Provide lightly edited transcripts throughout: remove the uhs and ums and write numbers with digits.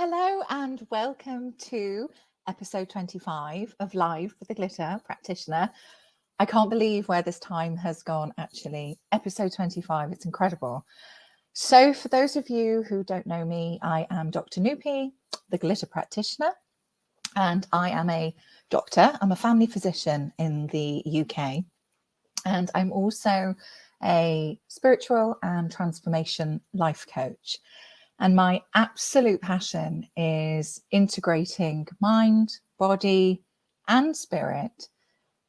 Hello, and welcome to episode 25 of Live with the Glitter Practitioner. I can't believe where this time has gone, actually. Episode 25, it's incredible. So, for those of you who don't know me, I am Dr. Nupi, the Glitter Practitioner, and I am a doctor. I'm a family physician in the UK, and I'm also a spiritual and transformation life coach. And my absolute passion is integrating mind, body, and spirit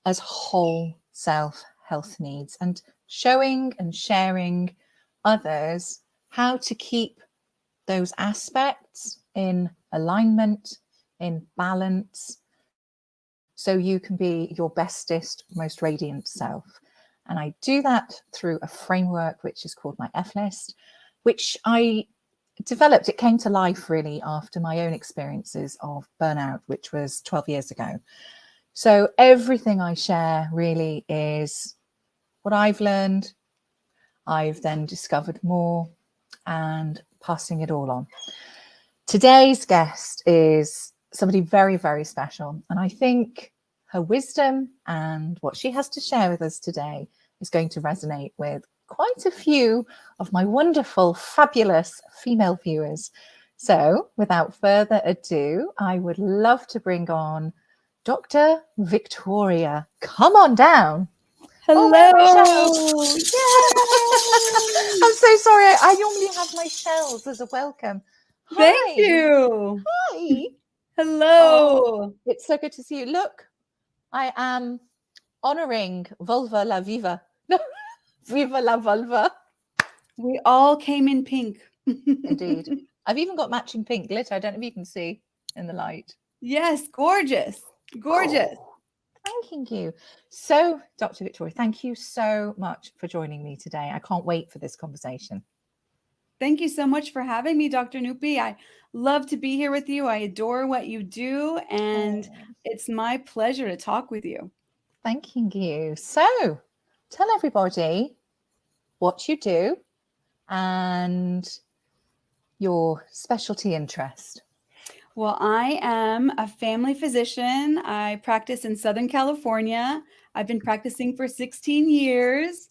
as whole self health needs and showing and sharing others how to keep those aspects in alignment, in balance, so you can be your bestest, most radiant self. And I do that through a framework which is called my F list, which I developed. It came to life really after my own experiences of burnout, which was 12 years ago. So everything I share really is what I've learned. I've then discovered more and passing it all on. Today's guest is somebody very, very special. And I think her wisdom and what she has to share with us today is going to resonate with quite a few of my wonderful, fabulous female viewers. So without further ado, I would love to bring on Dr. Victoria. Come on down. Hello. Oh, yeah. I'm so sorry. I normally have my shells as a welcome. Hi. Thank you. Hi. Hello. Oh, it's so good to see you. Look, I am honoring Vulva la Viva. No, Viva la Vulva. We all came in pink. Indeed. I've even got matching pink glitter. I don't know if you can see in the light. Yes, gorgeous. Gorgeous. Oh, thanking you. So, Dr. Victoria, thank you so much for joining me today. I can't wait for this conversation. Thank you so much for having me, Dr. Nupi. I love to be here with you. I adore what you do, and it's my pleasure to talk with you. Thanking you. So, tell everybody what you do and your specialty interest. Well, I am a family physician. I practice in Southern California. I've been practicing for 16 years.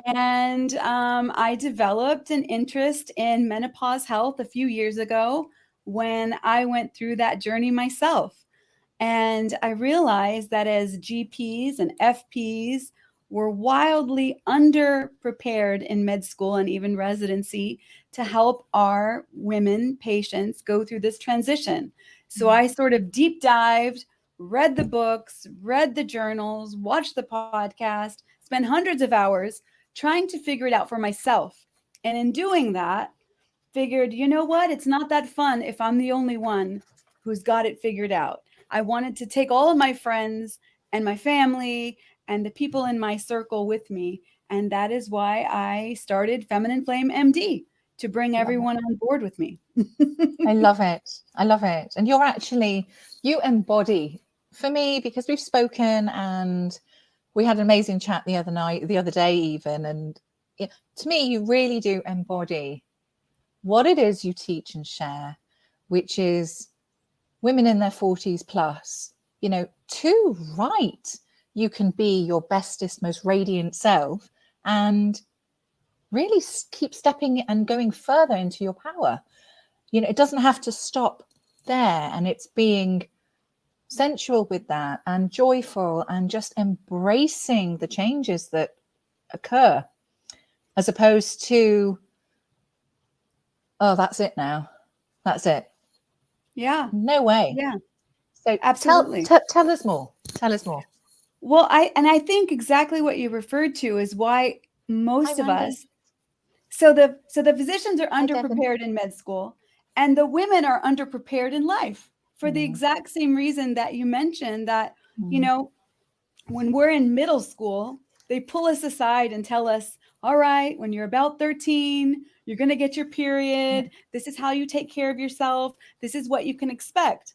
And I developed an interest in menopause health a few years ago when I went through that journey myself. And I realized that as GPs and FPs, we're wildly underprepared in med school and even residency to help our women patients go through this transition. So I sort of deep dived, read the books, read the journals, watched the podcast, spent hundreds of hours trying to figure it out for myself. And in doing that, figured, you know what? It's not that fun if I'm the only one who's got it figured out. I wanted to take all of my friends and my family and the people in my circle with me. And that is why I started Feminine Flame MD, to bring everyone on board with me. I love it. I love it. And you embody, for me, because we've spoken and we had an amazing chat the other day even. And to me, you really do embody what it is you teach and share, which is women in their 40s plus, too right. You can be your bestest, most radiant self and really keep stepping and going further into your power. It doesn't have to stop there. And it's being sensual with that and joyful and just embracing the changes that occur, as opposed to, oh, that's it now. That's it. Yeah. No way. Yeah. So absolutely. Tell us more. Tell us more. Well, I think exactly what you referred to is why most of us. So the physicians are underprepared in med school, and the women are underprepared in life for the exact same reason that you mentioned, that, when we're in middle school, they pull us aside and tell us, all right, when you're about 13, you're going to get your period. This is how you take care of yourself. This is what you can expect.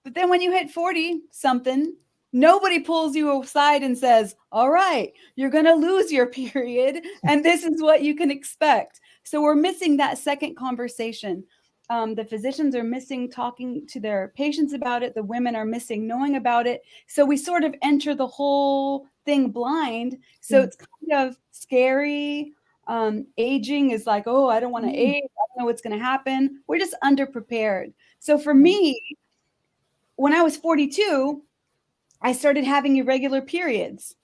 But then when you hit 40 something, nobody pulls you aside and says, all right, you're going to lose your period, and this is what you can expect. So we're missing that second conversation. The physicians are missing talking to their patients about it. The women are missing knowing about it. So we sort of enter the whole thing blind. So it's kind of scary. Aging is like, oh, I don't want to age. I don't know what's going to happen. We're just underprepared. So for me, when I was 42, I started having irregular periods.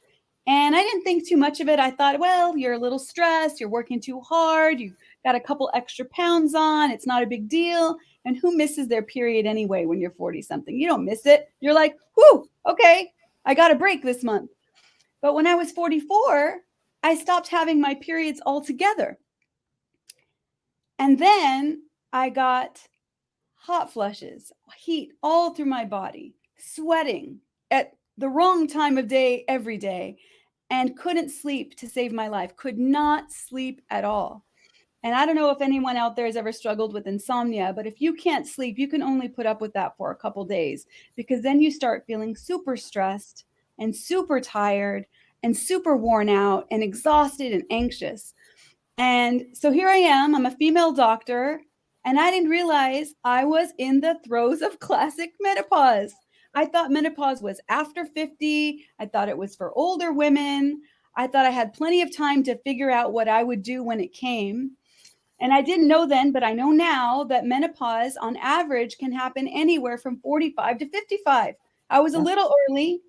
And I didn't think too much of it. I thought, well, you're a little stressed. You're working too hard. You got a couple extra pounds on. It's not a big deal. And who misses their period anyway when you're 40 something? You don't miss it. You're like, whoo, okay, I got a break this month. But when I was 44, I stopped having my periods altogether. And then I got hot flushes, heat all through my body, sweating at the wrong time of day every day, and couldn't sleep to save my life, could not sleep at all. And I don't know if anyone out there has ever struggled with insomnia, but if you can't sleep, you can only put up with that for a couple days, because then you start feeling super stressed and super tired and super worn out and exhausted and anxious. And so here I am, I'm a female doctor, and I didn't realize I was in the throes of classic menopause. I thought menopause was after 50. I thought it was for older women. I thought I had plenty of time to figure out what I would do when it came. And I didn't know then, but I know now that menopause on average can happen anywhere from 45 to 55. I was a little early,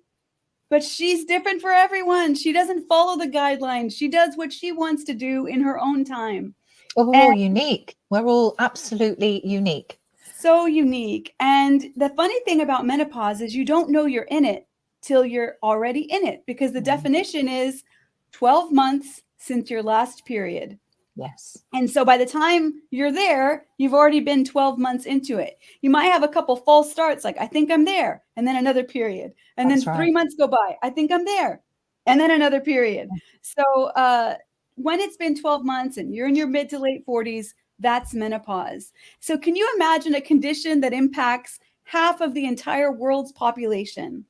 but she's different for everyone. She doesn't follow the guidelines. She does what she wants to do in her own time. Well, we're all unique. We're all absolutely unique. So unique. And the funny thing about menopause is you don't know you're in it till you're already in it, because the definition is 12 months since your last period. Yes. And so by the time you're there, you've already been 12 months into it. You might have a couple false starts, like, I think I'm there, and then another period. And That's then right. 3 months go by. I think I'm there, and then another period. So when it's been 12 months and you're in your mid to late 40s, that's menopause. So can you imagine a condition that impacts half of the entire world's population?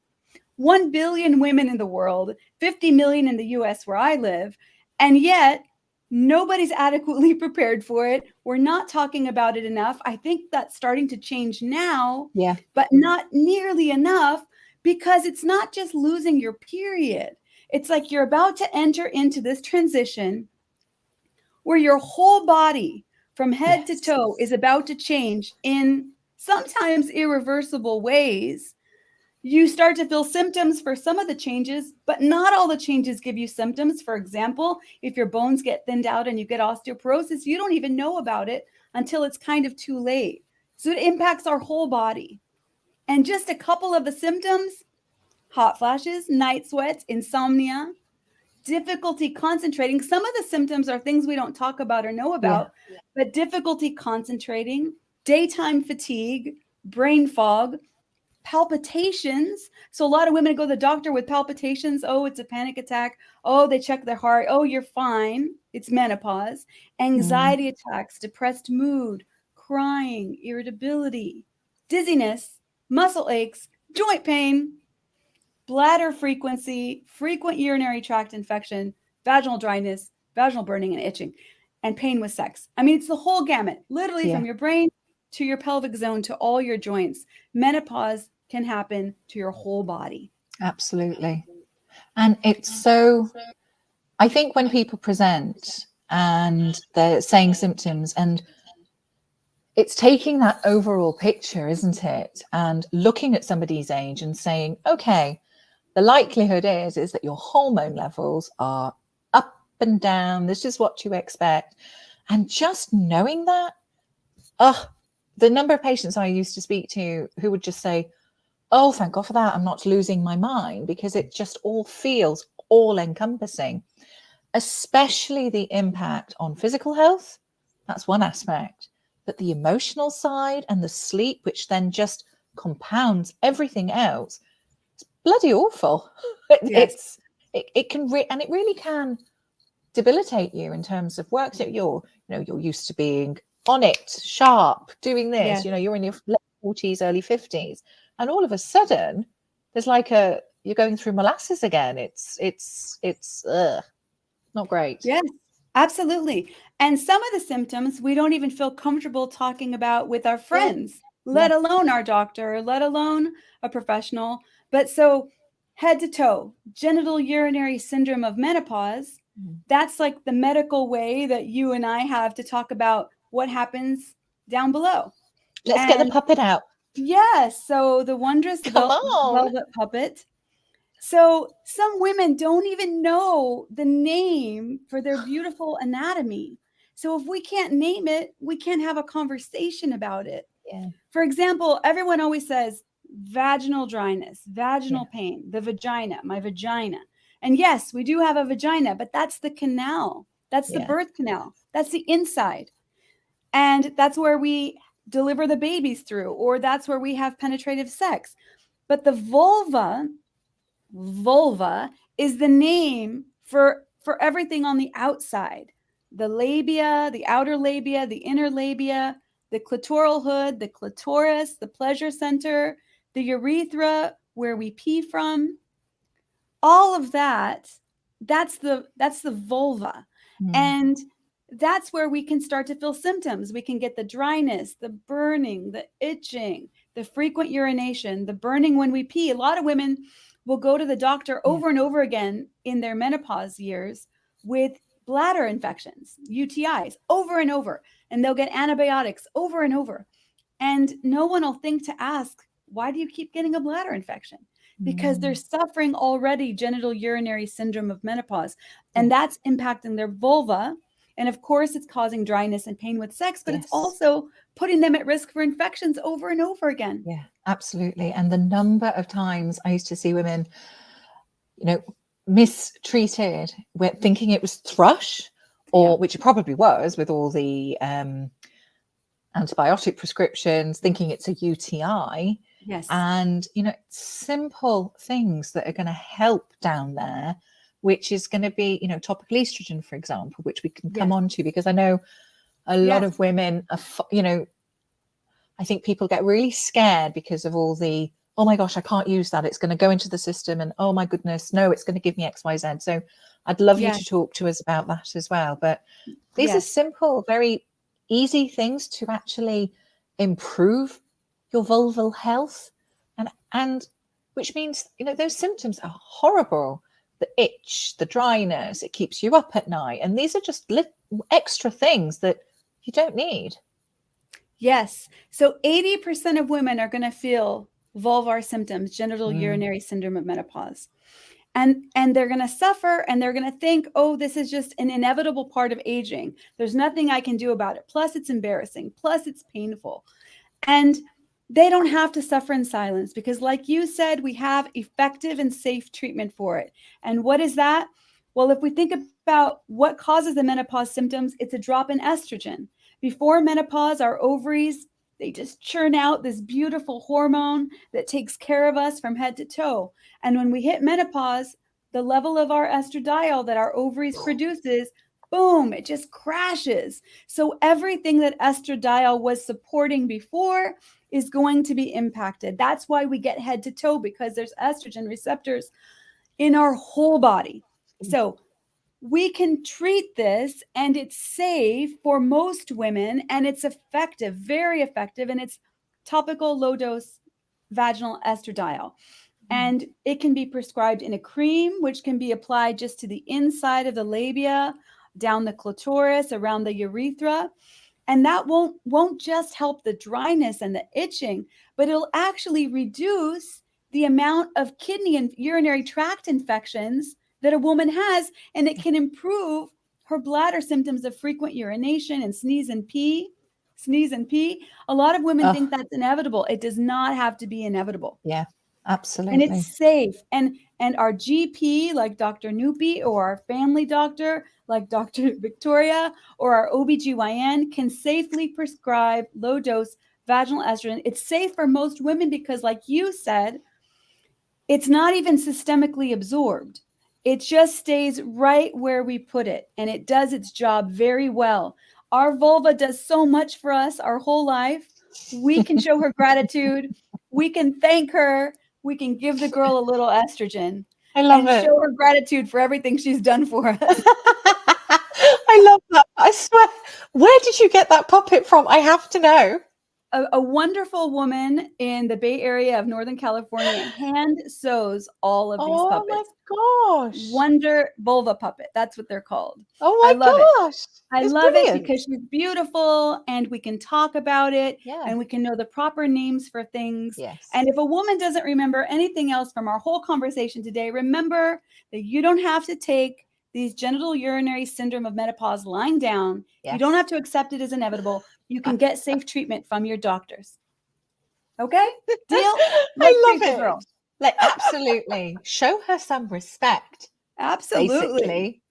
1 billion women in the world, 50 million in the US where I live, and yet nobody's adequately prepared for it. We're not talking about it enough. I think that's starting to change now, but not nearly enough, because it's not just losing your period. It's like you're about to enter into this transition where your whole body from head to toe is about to change in sometimes irreversible ways. You start to feel symptoms for some of the changes, but not all the changes give you symptoms. For example, if your bones get thinned out and you get osteoporosis, you don't even know about it until it's kind of too late. So it impacts our whole body. And just a couple of the symptoms: hot flashes, night sweats, insomnia, difficulty concentrating. Some of the symptoms are things we don't talk about or know about, but difficulty concentrating, daytime fatigue, brain fog, palpitations. So a lot of women go to the doctor with palpitations. Oh, it's a panic attack. Oh, they check their heart. Oh, you're fine. It's menopause. Anxiety attacks, depressed mood, crying, irritability, dizziness, muscle aches, joint pain, bladder frequency, frequent urinary tract infection, vaginal dryness, vaginal burning and itching, and pain with sex. I mean, it's the whole gamut, literally from your brain to your pelvic zone to all your joints. Menopause can happen to your whole body. Absolutely. And it's so, I think when people present and they're saying symptoms, and it's taking that overall picture, isn't it? And looking at somebody's age and saying, okay, the likelihood is that your hormone levels are up and down. This is what you expect. And just knowing that, the number of patients I used to speak to who would just say, oh, thank God for that, I'm not losing my mind, because it just all feels all encompassing, especially the impact on physical health. That's one aspect, but the emotional side and the sleep, which then just compounds everything else, it's bloody awful. It can and it really can debilitate you in terms of work. So you're used to being on it, sharp, doing this, you're in your late 40s, early 50s, and all of a sudden there's like you're going through molasses again. It's not great. Yes. Absolutely. And some of the symptoms we don't even feel comfortable talking about with our Yeah. friends, Yeah. let alone our doctor, let alone a professional. But so head to toe, genital urinary syndrome of menopause, Mm. that's like the medical way that you and I have to talk about what happens down below. Let's get the And puppet out. yes, so the wondrous Come on. velvet puppet. So some women don't even know the name for their beautiful anatomy. So if we can't name it, we can't have a conversation about it. Yeah. For example, everyone always says vaginal dryness, Yeah. vaginal pain, the vagina, my vagina. And yes, we do have a vagina, but that's the canal. That's the Yeah. birth canal. That's the inside. And that's where we deliver the babies through, or that's where we have penetrative sex. But the vulva is the name for everything on the outside. The labia, the outer labia, the inner labia, the clitoral hood, the clitoris, the pleasure center, the urethra where we pee from, all of that, that's the vulva. Mm. And that's where we can start to feel symptoms. We can get the dryness, the burning, the itching, the frequent urination, the burning when we pee. A lot of women will go to the doctor Yeah. over and over again in their menopause years with bladder infections, UTIs, over and over, and they'll get antibiotics over and over. And no one will think to ask, why do you keep getting a bladder infection? Because they're Mm. suffering already genital urinary syndrome of menopause, Yeah. and that's impacting their vulva. And of course, it's causing dryness and pain with sex, but it's Yes. also putting them at risk for infections over and over again. Yeah, absolutely. And the number of times I used to see women, you know, mistreated with thinking it was thrush, Yeah. or which it probably was with all the antibiotic prescriptions, thinking it's a UTI. Yes. And, simple things that are going to help down there, which is going to be, topical estrogen, for example, which we can come Yes. on to, because I know a lot Yes. of women are, I think people get really scared because of all the, oh my gosh, I can't use that. It's going to go into the system. And oh my goodness, no, it's going to give me X, Y, Z. So I'd love you Yes. to talk to us about that as well. But these are Yes. simple, very easy things to actually improve your vulval health. And which means, those symptoms are horrible. The itch, the dryness, it keeps you up at night. And these are just extra things that you don't need. Yes. So 80% of women are going to feel vulvar symptoms, genital urinary syndrome of menopause. And they're going to suffer, and they're going to think, oh, this is just an inevitable part of aging. There's nothing I can do about it. Plus it's embarrassing. Plus it's painful. And they don't have to suffer in silence, because like you said, we have effective and safe treatment for it. And what is that? Well, if we think about what causes the menopause symptoms, it's a drop in estrogen. Before menopause, our ovaries, they just churn out this beautiful hormone that takes care of us from head to toe. And when we hit menopause, the level of our estradiol that our ovaries produces, boom, it just crashes. So everything that estradiol was supporting before is going to be impacted. That's why we get head to toe, because there's estrogen receptors in our whole body. So we can treat this, and it's safe for most women, and it's effective, very effective, and it's topical low dose vaginal estradiol. And it can be prescribed in a cream, which can be applied just to the inside of the labia, down the clitoris, around the urethra. And that won't just help the dryness and the itching, but it'll actually reduce the amount of kidney and urinary tract infections that a woman has, and it can improve her bladder symptoms of frequent urination and sneeze and pee. Sneeze and pee. A lot of women Oh, think that's inevitable. It does not have to be inevitable. yeah, And absolutely. it's safe. And our GP, like Dr. Noopy, or our family doctor, like Dr. Victoria, or our OBGYN, can safely prescribe low dose vaginal estrogen. It's safe for most women because, like you said, it's not even systemically absorbed. It just stays right where we put it, and it does its job very well. Our vulva does so much for us our whole life. We can show her gratitude. We can thank her. We can give the girl a little estrogen I love and it. show her gratitude for everything she's done for us. I love that. I swear. Where did you get that puppet from? I have to know. A wonderful woman in the Bay Area of Northern California hand sews all of these Oh my puppets. gosh. Wonder vulva puppet. That's what they're called. Oh I my love it. gosh. I It's love it brilliant. because she's beautiful and we can talk about it Yeah. and we can know the proper names for things. Yes. And if a woman doesn't remember anything else from our whole conversation today, remember that you don't have to take these genital urinary syndrome of menopause lying down. Yes. You don't have to accept it as inevitable. You can get safe treatment from your doctors. Okay? Deal? Let's I treat love the it. girl. Like, absolutely. Show her some respect. Absolutely. Basically.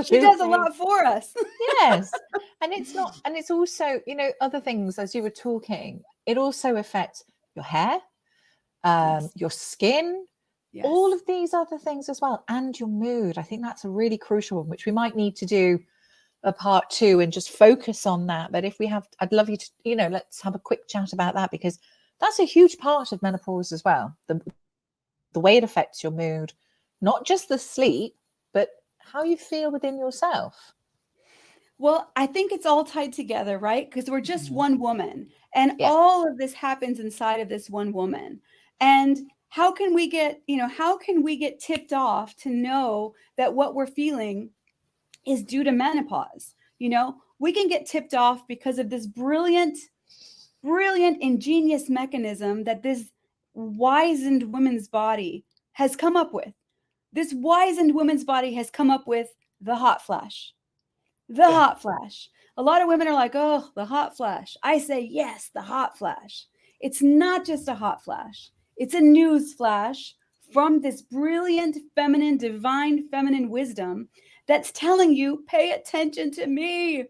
She does a Absolutely. lot for us. Yes. And it's not, and it's also, other things as you were talking, it also affects your hair, Yes. your skin, all Yes. of these other things as well, and your mood. I think that's a really crucial one, which we might need to do a part 2 and just focus on that. But if we have, I'd love you to, let's have a quick chat about that, because that's a huge part of menopause as well. The way it affects your mood, not just the sleep, but how you feel within yourself. Well, I think it's all tied together, right? Because we're just Mhm. one woman, and Yeah. all of this happens inside of this one woman. And how can we get tipped off to know that what we're feeling is due to menopause? We can get tipped off because of this brilliant, ingenious mechanism that this wizened woman's body has come up with. This wizened woman's body has come up with the hot flash. The Yeah. hot flash. A lot of women are like, oh, the hot flash. I say, yes, the hot flash. It's not just a hot flash, it's a news flash from this brilliant, feminine, divine feminine wisdom that's telling you, pay attention to me.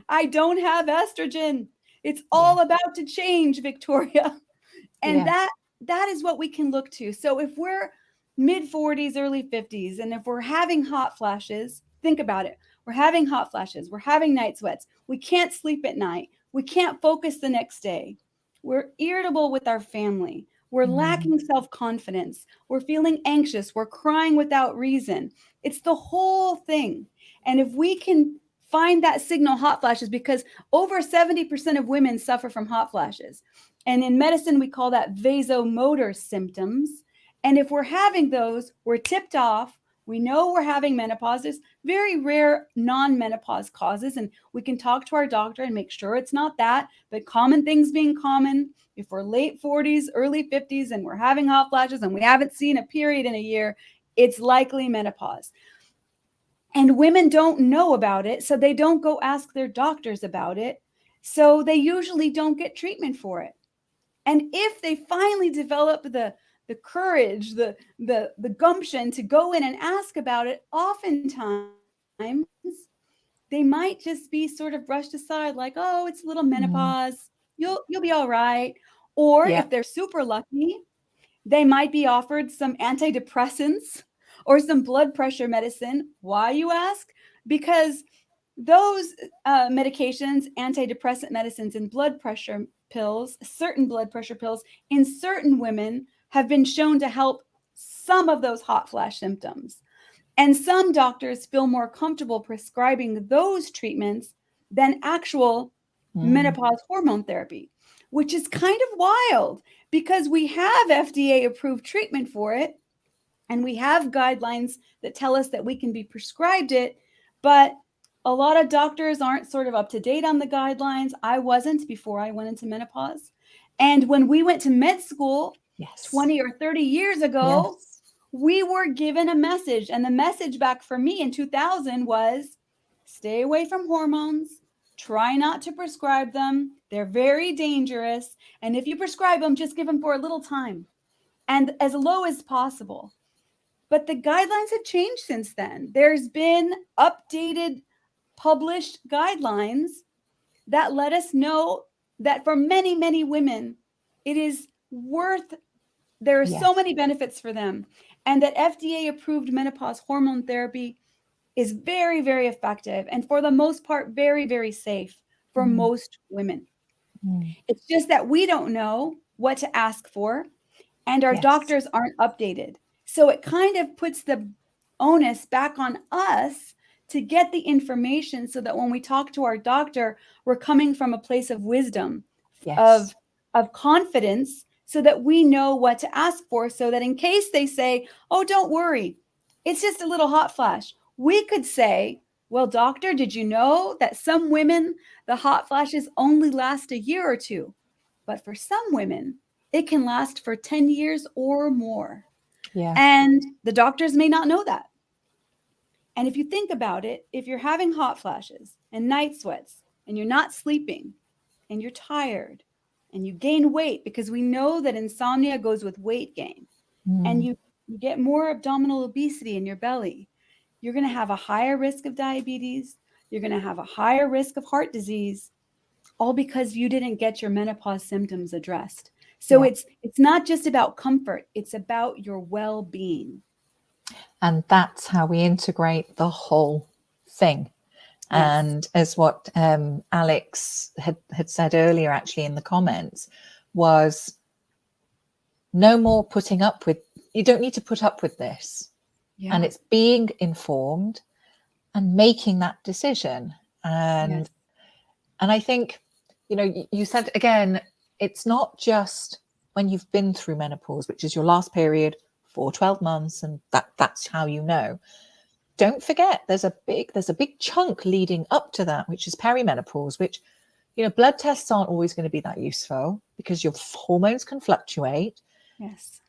I don't have estrogen. It's Yeah. all about to change, Victoria. And Yeah. that is what we can look to. So if we're mid 40s, early 50s, and if we're having hot flashes, think about it. We're having hot flashes. We're having night sweats. We can't sleep at night. We can't focus the next day. We're irritable with our family. We're Mm. lacking self confidence. We're feeling anxious. We're crying without reason. It's the whole thing. And if we can find that signal hot flashes, because over 70% of women suffer from hot flashes. And in medicine, we call that vasomotor symptoms. And if we're having those, we're tipped off. We know we're having menopause. There's very rare non-menopause causes, and we can talk to our doctor and make sure it's not that. But common things being common, if we're late 40s, early 50s, and we're having hot flashes and we haven't seen a period in a year, it's likely menopause. And women don't know about it, so they don't go ask their doctors about it. So they usually don't get treatment for it. And if they finally develop the courage, the gumption to go in and ask about it, oftentimes they might just be sort of brushed aside, like, oh, it's a little Mm. menopause. You'll be all right. Or Yeah. if they're super lucky, they might be offered some antidepressants or some blood pressure medicine. Why, you ask? Because those medications, antidepressant medicines, and blood pressure pills, certain blood pressure pills in certain women have been shown to help some of those hot flash symptoms. And some doctors feel more comfortable prescribing those treatments than actual Mm. menopause hormone therapy, which is kind of wild because we have FDA approved treatment for it and we have guidelines that tell us that we can be prescribed it, but a lot of doctors aren't sort of up to date on the guidelines. I wasn't before I went into menopause. And when we went to med school Yes. 20 or 30 years ago, Yes. we were given a message. And the message back for me in 2000 was stay away from hormones, try not to prescribe them. They're very dangerous. And if you prescribe them, just give them for a little time and as low as possible. But the guidelines have changed since then. There's been updated, published guidelines that let us know that for many, many women, it is worth, there are so Yes. many benefits for them. And that FDA approved menopause hormone therapy is very, very effective. And for the most part, very, very safe for Mm. most women. Mm. It's just that we don't know what to ask for and our Yes. doctors aren't updated. So it kind of puts the onus back on us to get the information so that when we talk to our doctor, we're coming from a place of wisdom, Yes. of confidence, so that we know what to ask for, so that in case they say, oh, don't worry, it's just a little hot flash, we could say, well, doctor, did you know that some women, the hot flashes only last a year or two? But for some women, it can last for 10 years or more. Yeah. And the doctors may not know that. And if you think about it, if you're having hot flashes and night sweats and you're not sleeping and you're tired and you gain weight, because we know that insomnia goes with weight gain, and you get more abdominal obesity in your belly, you're going to have a higher risk of diabetes. You're going to have a higher risk of heart disease, all because you didn't get your menopause symptoms addressed. So it's not just about comfort, it's about your well-being. And that's how we integrate the whole thing. Yes. And as what Alex had said earlier, actually in the comments, was no more putting up with, you don't need to put up with this. Yeah. And it's being informed and making that decision. And I think, you know, you said again, it's not just when you've been through menopause, which is your last period for 12 months, and that's how you know. Don't forget, there's a big chunk leading up to that, which is perimenopause, which, you know, blood tests aren't always going to be that useful because your hormones can fluctuate. Yes.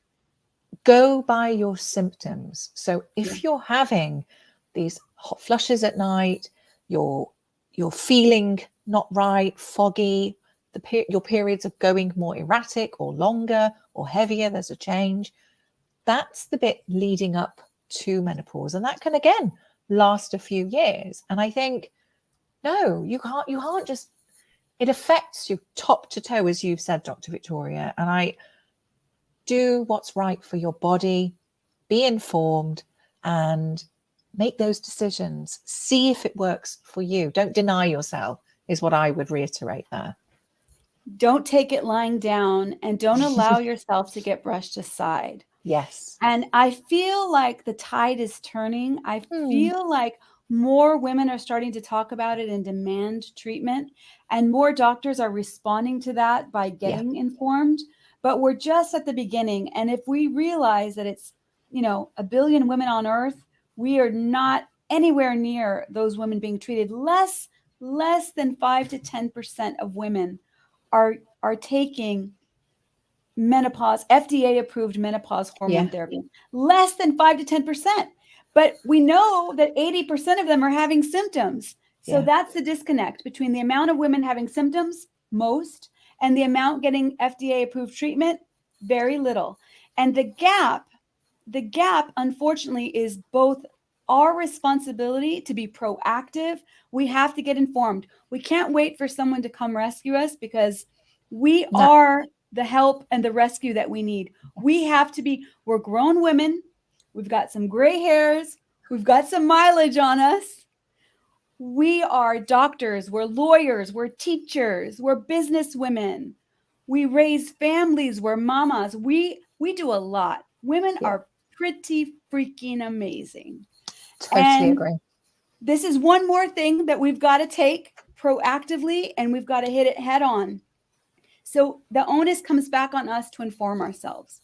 Go by your symptoms. So if you're having these hot flushes at night, you're feeling not right, foggy, your periods are going more erratic or longer or heavier, there's a change. That's the bit leading up to menopause, and that can again last a few years. And I think, no, you can't just, it affects you top to toe, as you've said, Dr. Victoria. And I do what's right for your body, be informed, and make those decisions. See if it works for you. Don't deny yourself, is what I would reiterate there. Don't take it lying down, and don't allow yourself to get brushed aside. Yes. And I feel like the tide is turning. I feel like more women are starting to talk about it and demand treatment, and more doctors are responding to that by getting informed. But we're just at the beginning. And if we realize that it's, you know, 1 billion women on earth, we are not anywhere near those women being treated. Less than 5 to 10% of women are taking menopause, FDA approved menopause hormone therapy. Less than 5 to 10%. But we know that 80% of them are having symptoms. So that's the disconnect between the amount of women having symptoms, most, and the amount getting FDA approved treatment, very little. And the gap, unfortunately, is both our responsibility to be proactive. We have to get informed. We can't wait for someone to come rescue us, because we are the help and the rescue that we need. We have to be, we're grown women. We've got some gray hairs. We've got some mileage on us. We are doctors. We're lawyers. We're teachers. We're business women. We raise families. We're mamas. We do a lot. Women are pretty freaking amazing. Totally agree. This is one more thing that we've got to take proactively, and we've got to hit it head on. So the onus comes back on us to inform ourselves.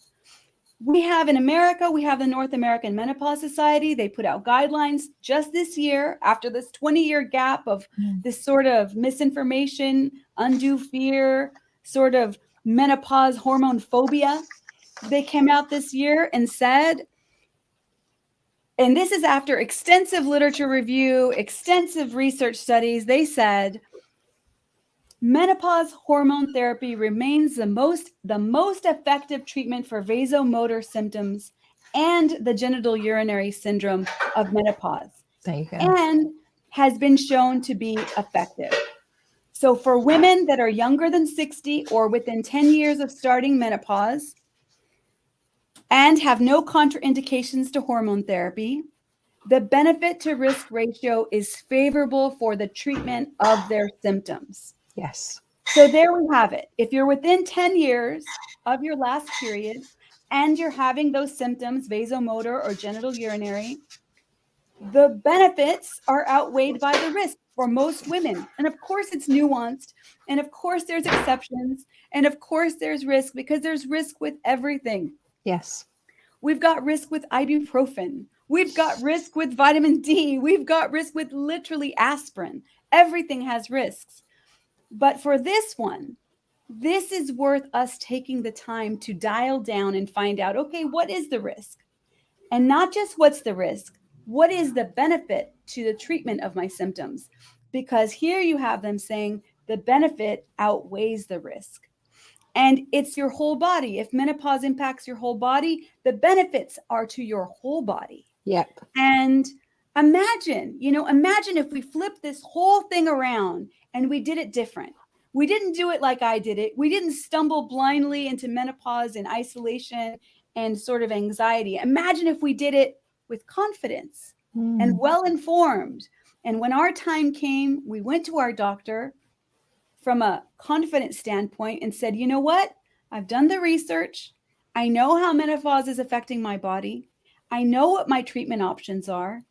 We have in America, we have the North American Menopause Society. They put out guidelines just this year, after this 20-year gap of this sort of misinformation, undue fear, sort of menopause hormone phobia. They came out this year and said, and this is after extensive literature review, extensive research studies, they said, menopause hormone therapy remains the most effective treatment for vasomotor symptoms and the genital urinary syndrome of menopause. There you go. And has been shown to be effective. So for women that are younger than 60 or within 10 years of starting menopause and have no contraindications to hormone therapy, the benefit to risk ratio is favorable for the treatment of their symptoms. Yes. So there we have it. If you're within 10 years of your last period and you're having those symptoms, vasomotor or genital urinary, the benefits are outweighed by the risk for most women. And of course, it's nuanced. And of course, there's exceptions. And of course, there's risk because there's risk with everything. Yes. We've got risk with ibuprofen. We've got risk with vitamin D. We've got risk with literally aspirin. Everything has risks. But for this one, this is worth us taking the time to dial down and find out, okay, what is the risk? And not just what's the risk, what is the benefit to the treatment of my symptoms? Because here you have them saying the benefit outweighs the risk. And it's your whole body. If menopause impacts your whole body, the benefits are to your whole body. Yep. And imagine if we flipped this whole thing around and we did it different. We didn't do it like I did it. We didn't stumble blindly into menopause in isolation and sort of anxiety. Imagine if we did it with confidence and well informed. And when our time came, we went to our doctor from a confident standpoint and said, you know what? I've done the research. I know how menopause is affecting my body. I know what my treatment options are.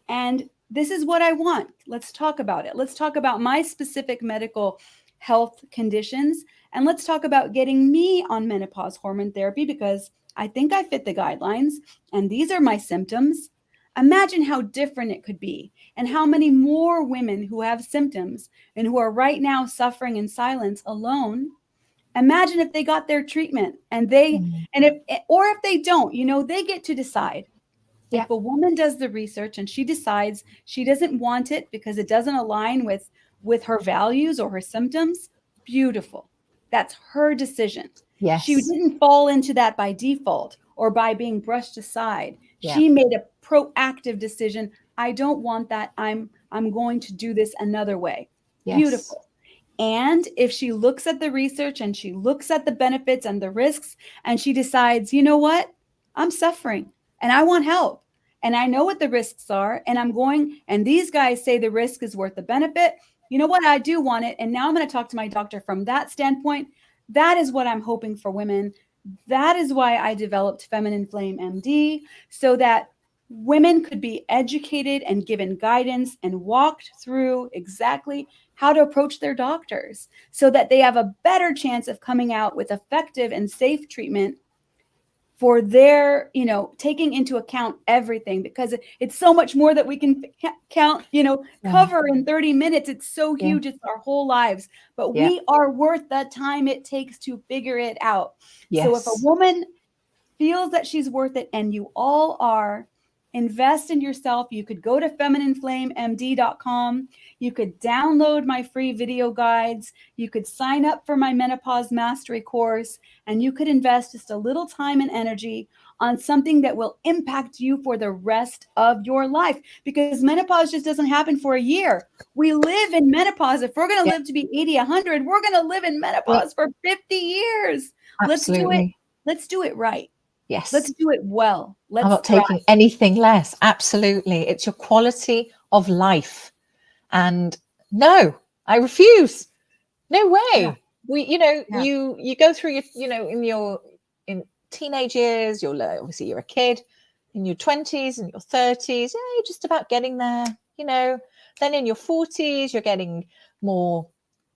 And this is what I want. Let's talk about it. Let's talk about my specific medical health conditions. And let's talk about getting me on menopause hormone therapy because I think I fit the guidelines and these are my symptoms. Imagine how different it could be and how many more women who have symptoms and who are right now suffering in silence alone. Imagine if they got their treatment and if they don't, they get to decide. Yeah. If a woman does the research and she decides she doesn't want it because it doesn't align with her values or her symptoms, beautiful. That's her decision. Yes. She didn't fall into that by default or by being brushed aside. Yeah. She made a proactive decision. I don't want that. I'm going to do this another way. Yes. Beautiful. And if she looks at the research and she looks at the benefits and the risks and she decides, you know what? I'm suffering and I want help. And I know what the risks are. And these guys say the risk is worth the benefit. You know what? I do want it. And now I'm going to talk to my doctor from that standpoint. That is what I'm hoping for women. That is why I developed Feminine Flame MD, so that women could be educated and given guidance and walked through exactly how to approach their doctors so that they have a better chance of coming out with effective and safe treatment for their, taking into account everything, because it's so much more that we can count, cover in 30 minutes. It's so huge. It's our whole lives, but we are worth the time it takes to figure it out. Yes. So if a woman feels that she's worth it, and you all are, invest in yourself. You could go to feminineflamemd.com. You could download my free video guides. You could sign up for my menopause mastery course, and you could invest just a little time and energy on something that will impact you for the rest of your life, because menopause just doesn't happen for a year. We live in menopause. If we're going to live to be 80, 100, we're going to live in menopause for 50 years. Absolutely. Let's do it right. Yes. Let's do it well. I'm not taking anything less. Absolutely. It's your quality of life. And no, I refuse. No way. Yeah. You go through in teenage years, obviously you're a kid, in your 20s and your 30s, you're just about getting there, then in your 40s, you're getting more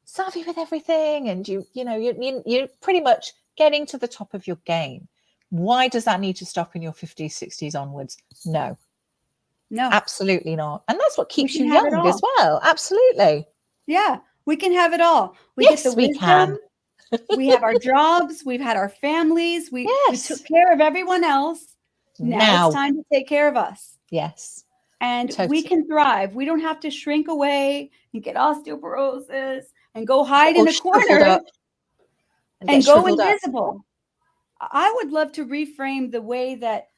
savvy with everything. And you're pretty much getting to the top of your game. Why does that need to stop in your 50s, 60s onwards? No, absolutely not. And that's what keeps you young as well. Absolutely. Yeah, we can have it all. We yes, get the wisdom. We have our jobs. We've had our families. We took care of everyone else. Now it's time to take care of us. Yes. And we can thrive. We don't have to shrink away and get osteoporosis and go hide in a corner and go invisible. I would love to reframe the way that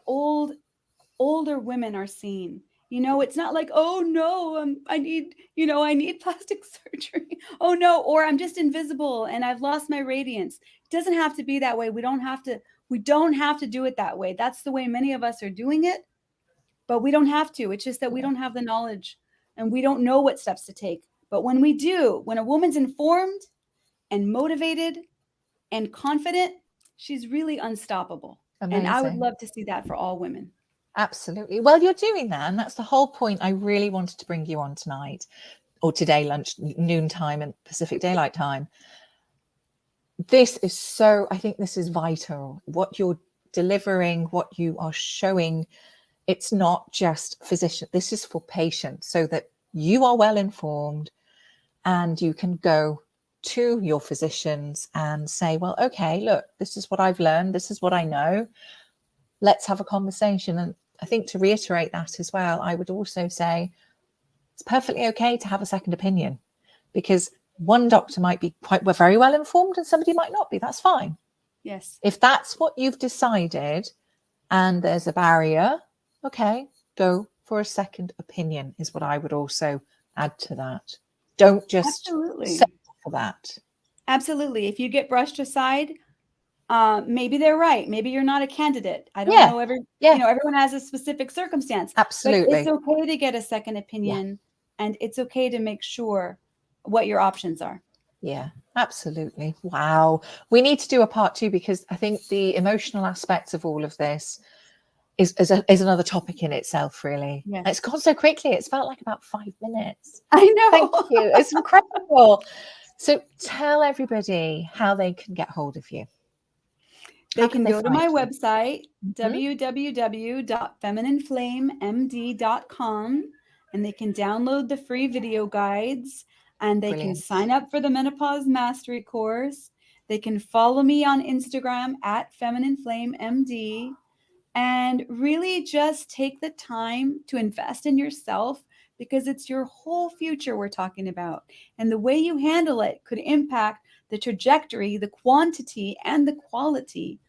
older women are seen. It's not like, oh no, I need plastic surgery. Oh no, or I'm just invisible and I've lost my radiance. It doesn't have to be that way. We don't have to do it that way. That's the way many of us are doing it, but we don't have to. It's just that we don't have the knowledge and we don't know what steps to take. But when we do, when a woman's informed and motivated and confident, she's really unstoppable. Amazing. And I would love to see that for all women. Absolutely. Well, you're doing that. And that's the whole point. I really wanted to bring you on tonight or today, noontime and Pacific Daylight Time. This is so, I think this is vital. What you're delivering, what you are showing, it's not just physician. This is for patients so that you are well informed and you can go to your physicians and say, well, okay, look, this is what I've learned. This is what I know. Let's have a conversation. And I think to reiterate that as well, I would also say it's perfectly okay to have a second opinion, because one doctor might be very well informed and somebody might not be. That's fine. Yes. If that's what you've decided and there's a barrier, okay, go for a second opinion is what I would also add to that. Don't just settle for that. Absolutely. If you get brushed aside, maybe they're right. Maybe you're not a candidate. I don't know. Everyone has a specific circumstance. Absolutely. But it's okay to get a second opinion, and it's okay to make sure what your options are. Yeah, absolutely. Wow. We need to do a part 2, because I think the emotional aspects of all of this is another topic in itself, really. Yes. It's gone so quickly. It's felt like about 5 minutes. I know. Thank you. It's incredible. So tell everybody how they can get hold of you. They can go to my website, www.feminineflamemd.com, and they can download the free video guides, and they can sign up for the Menopause Mastery course. They can follow me on Instagram at feminineflamemd, and really just take the time to invest in yourself, because it's your whole future we're talking about. And the way you handle it could impact the trajectory, the quantity, and the quality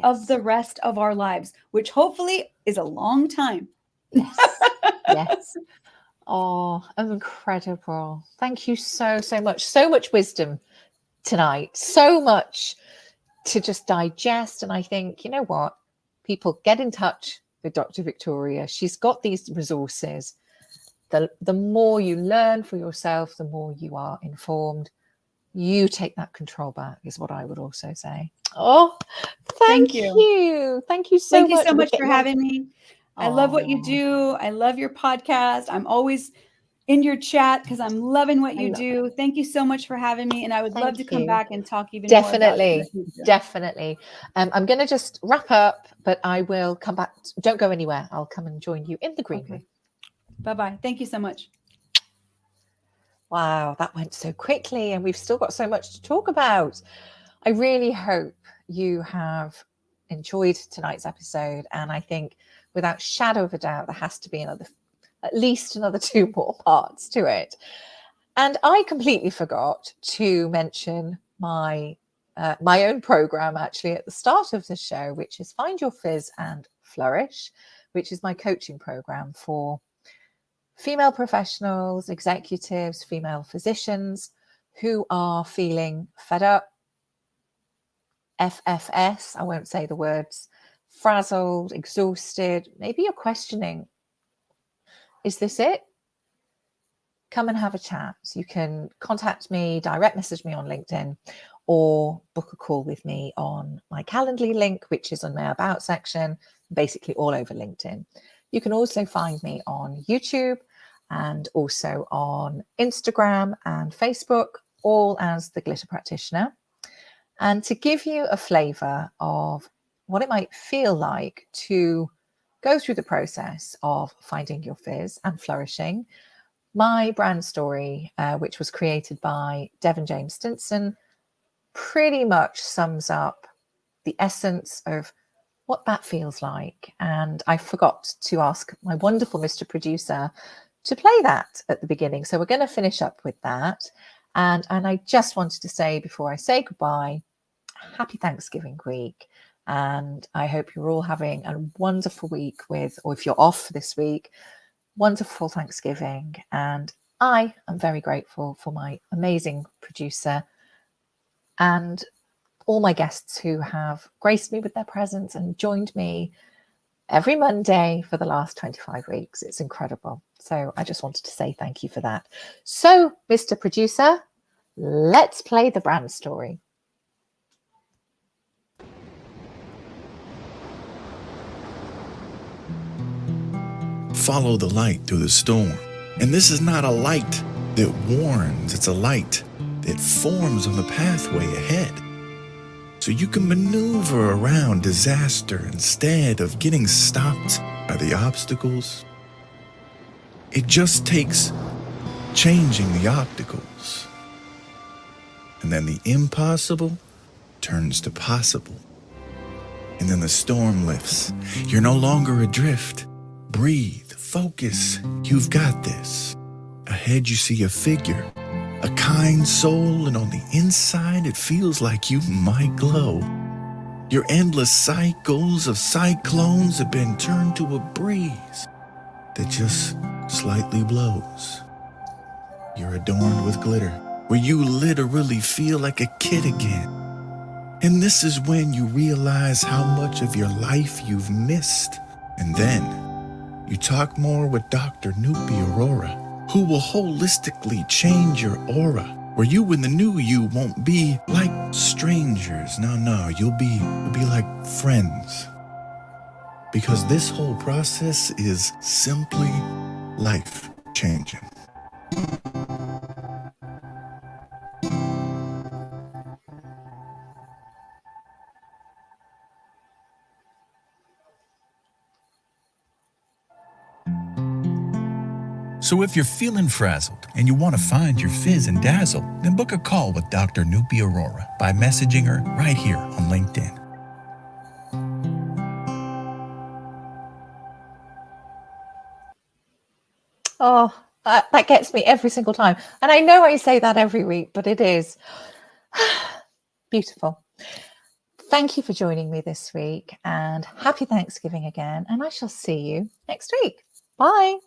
of the rest of our lives, which hopefully is a long time. Yes. Yes. Oh, incredible. Thank you so much. So much wisdom tonight. So much to just digest. And I think, you know what? People, get in touch with Dr. Victoria. She's got these resources. The more you learn for yourself, the more you are informed. You take that control back, is what I would also say. Oh, thank you. Thank you so much. Thank you so much for having me. I love what you do. I love your podcast. I'm always in your chat because I'm loving what you do. Thank you so much for having me. And I would love to come back and talk even more about it. Definitely. I'm going to just wrap up, but I will come back. Don't go anywhere. I'll come and join you in the green room. Bye-bye. Thank you so much. Wow, that went so quickly, and we've still got so much to talk about. I really hope you have enjoyed tonight's episode, and I think without shadow of a doubt there has to be at least another 2 more parts to it. And I completely forgot to mention my own program actually at the start of the show, which is Find Your Fizz and Flourish, which is my coaching program for female professionals, executives, female physicians who are feeling fed up, FFS, I won't say the words, frazzled, exhausted. Maybe you're questioning, is this it? Come and have a chat. You can contact me, direct message me on LinkedIn, or book a call with me on my Calendly link, which is on my About section, basically all over LinkedIn. You can also find me on YouTube and also on Instagram and Facebook, all as the Glitter Practitioner. And to give you a flavour of what it might feel like to go through the process of finding your fizz and flourishing, my brand story, which was created by Devon James Stinson, pretty much sums up the essence of what that feels like. And I forgot to ask my wonderful Mr. Producer to play that at the beginning. So we're going to finish up with that. And I just wanted to say before I say goodbye, happy Thanksgiving week. And I hope you're all having a wonderful week or if you're off this week, wonderful Thanksgiving. And I am very grateful for my amazing producer and all my guests who have graced me with their presence and joined me every Monday for the last 25 weeks. It's incredible. So I just wanted to say thank you for that. So, Mr. Producer, let's play the brand story. follow the light through the storm. And this is not a light that warns, it's a light that forms on the pathway ahead. So you can maneuver around disaster instead of getting stopped by the obstacles. It just takes changing the obstacles. And then the impossible turns to possible. And then the storm lifts. You're no longer adrift. Breathe, focus, you've got this. Ahead you see a figure, a kind soul, and on the inside it feels like you might glow. Your endless cycles of cyclones have been turned to a breeze that just slightly blows. You're adorned with glitter, where you literally feel like a kid again. And this is when you realize how much of your life you've missed. And then you talk more with Dr. Nupi Aurora, who will holistically change your aura, where you and the new you won't be like strangers. No, you'll be like friends. Because this whole process is simply life-changing. So if you're feeling frazzled and you want to find your fizz and dazzle, then book a call with Dr. Nupi Aurora by messaging her right here on LinkedIn. Oh, that gets me every single time. And I know I say that every week, but it is beautiful. Thank you for joining me this week, and happy Thanksgiving again. And I shall see you next week. Bye.